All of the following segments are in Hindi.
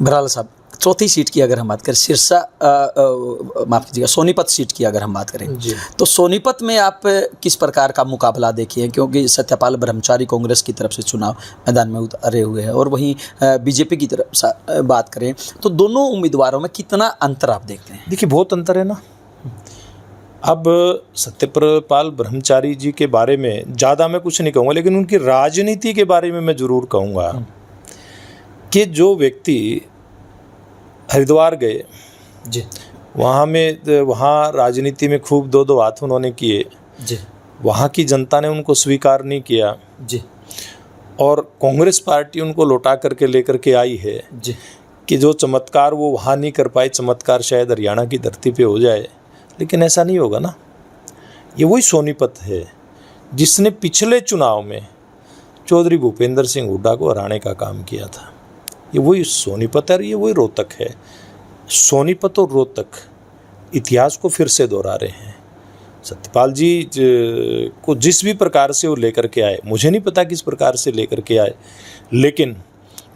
बराला साहब, चौथी सीट की अगर हम बात करें, सिरसा माफ़ कीजिएगा, सोनीपत सीट की अगर हम बात करें जी। तो सोनीपत में आप किस प्रकार का मुकाबला देखिए, क्योंकि सत्यपाल ब्रह्मचारी कांग्रेस की तरफ से चुनाव मैदान में उतरे हुए हैं और वहीं बीजेपी की तरफ से बात करें तो दोनों उम्मीदवारों में कितना अंतर आप देखते हैं? देखिए बहुत अंतर है ना। अब सत्यपाल ब्रह्मचारी जी के बारे में ज़्यादा मैं कुछ नहीं कहूँगा, लेकिन उनकी राजनीति के बारे में मैं ज़रूर कहूँगा कि जो व्यक्ति हरिद्वार गए जी वहाँ राजनीति में खूब दो हाथ उन्होंने किए जी वहाँ की जनता ने उनको स्वीकार नहीं किया जी और कांग्रेस पार्टी उनको लौटा करके लेकर के आई है जी कि जो चमत्कार वो वहाँ नहीं कर पाए, चमत्कार शायद हरियाणा की धरती पे हो जाए। लेकिन ऐसा नहीं होगा ना। ये वही सोनीपत है जिसने पिछले चुनाव में चौधरी भूपेंद्र सिंह हुड्डा को हराने का काम किया था। ये वही सोनीपत है और ये वही रोहतक है। सोनीपत और रोहतक इतिहास को फिर से दोहरा रहे हैं। सत्यपाल जी को जिस भी प्रकार से वो लेकर के आए, मुझे नहीं पता किस प्रकार से लेकर के आए, लेकिन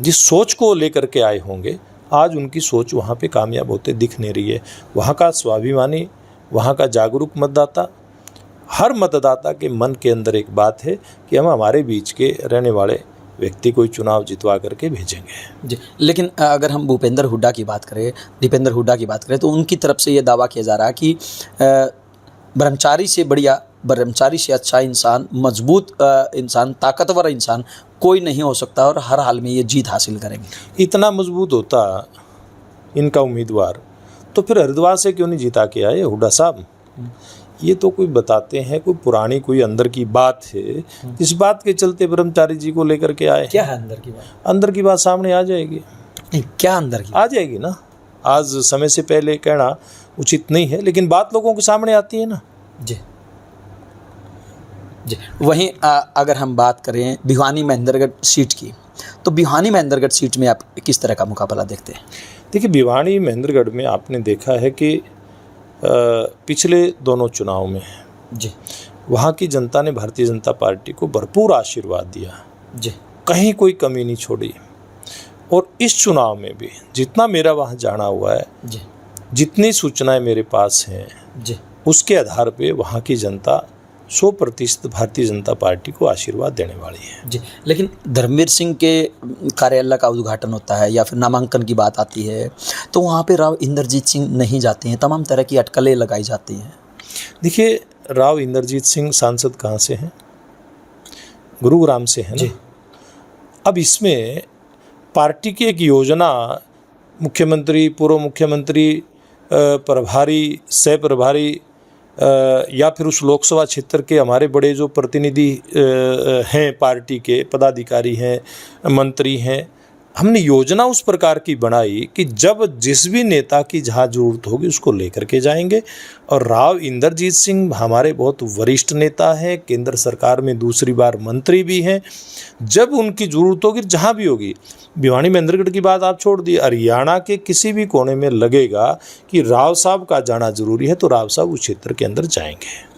जिस सोच को लेकर के आए होंगे आज उनकी सोच वहाँ पे कामयाब होते दिख नहीं रही है। वहाँ का स्वाभिमानी, वहाँ का जागरूक मतदाता, हर मतदाता के मन के अंदर एक बात है कि हम हमारे बीच के रहने वाले व्यक्ति को चुनाव जितवा करके भेजेंगे। जी, लेकिन अगर हम भूपेंद्र हुड्डा की बात करें, दीपेंद्र हुड्डा की बात करें तो उनकी तरफ से ये दावा किया जा रहा है कि ब्रह्मचारी से बढ़िया, ब्रह्मचारी से अच्छा इंसान, मजबूत इंसान, ताकतवर इंसान कोई नहीं हो सकता और हर हाल में ये जीत हासिल करेंगे। इतना मजबूत होता इनका उम्मीदवार तो फिर हरिद्वार से क्यों नहीं जीता के आए हुड्डा साहब? ये तो कोई बताते हैं, कोई पुरानी कोई अंदर की बात है, इस बात के चलते ब्रह्मचारी जी को लेकर के आए। क्या है अंदर की बात? अंदर की बात सामने आ जाएगी। नहीं, क्या अंदर की आ जाएगी ना। आज समय से पहले कहना उचित नहीं है, लेकिन बात लोगों के सामने आती है ना। जी जी। वहीं अगर हम बात करें भिवानी महेंद्रगढ़ सीट की, तो भिवानी महेंद्रगढ़ सीट में आप किस तरह का मुकाबला देखते हैं? देखिए भिवानी महेंद्रगढ़ में आपने देखा है कि पिछले दोनों चुनाव में जी वहाँ की जनता ने भारतीय जनता पार्टी को भरपूर आशीर्वाद दिया जी, कहीं कोई कमी नहीं छोड़ी। और इस चुनाव में भी जितना मेरा वहाँ जाना हुआ है जी, जितनी सूचनाएं मेरे पास हैं जी, उसके आधार पे वहाँ की जनता 100% भारतीय जनता पार्टी को आशीर्वाद देने वाली है। जी। लेकिन धर्मवीर सिंह के कार्यालय का उद्घाटन होता है या फिर नामांकन की बात आती है तो वहाँ पे राव इंद्रजीत सिंह नहीं जाते हैं, तमाम तरह की अटकलें लगाई जाती हैं। देखिए राव इंद्रजीत सिंह सांसद कहाँ से हैं? गुरुग्राम से हैं ना। अब इसमें पार्टी की एक योजना मुख्यमंत्री, पूर्व मुख्यमंत्री, प्रभारी, सह प्रभारी या फिर उस लोकसभा क्षेत्र के हमारे बड़े जो प्रतिनिधि हैं, पार्टी के पदाधिकारी हैं, मंत्री हैं, हमने योजना उस प्रकार की बनाई कि जब जिस भी नेता की जहाँ जरूरत होगी उसको लेकर के जाएंगे। और राव इंद्रजीत सिंह हमारे बहुत वरिष्ठ नेता हैं, केंद्र सरकार में दूसरी बार मंत्री भी हैं। जब उनकी ज़रूरत होगी जहाँ भी होगी, भिवानी महेंद्रगढ़ की बात आप छोड़ दी, हरियाणा के किसी भी कोने में लगेगा कि राव साहब का जाना जरूरी है तो राव साहब उस क्षेत्र के अंदर जाएंगे।